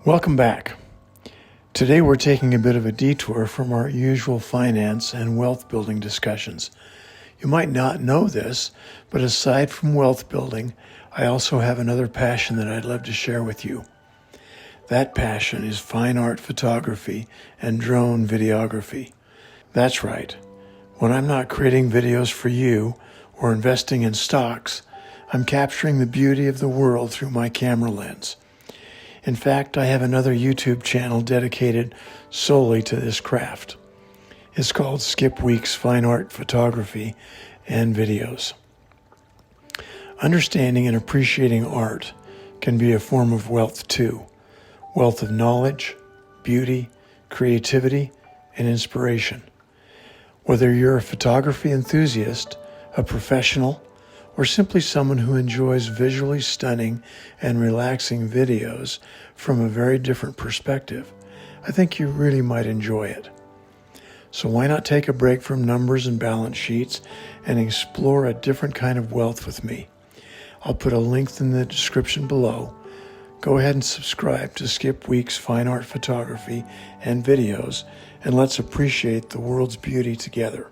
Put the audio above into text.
Welcome back. Today we're taking a bit of a detour from our usual finance and wealth building discussions. You might not know this, but aside from wealth building, I also have another passion that I'd love to share with you. That passion is fine art photography and drone videography. That's right. When I'm not creating videos for you or investing in stocks, I'm capturing the beauty of the world through my camera lens. In fact, I have another YouTube channel dedicated solely to this craft. It's called Skip Weeks Fine Art Photography and Videos. Understanding and appreciating art can be a form of wealth too. Wealth of knowledge, beauty, creativity, and inspiration. Whether you're a photography enthusiast, a professional, or simply someone who enjoys visually stunning and relaxing videos from a very different perspective, I think you really might enjoy it. So why not take a break from numbers and balance sheets and explore a different kind of wealth with me? I'll put a link in the description below. Go ahead and subscribe to Skip Weeks Fine Art Photography and Videos, and let's appreciate the world's beauty together.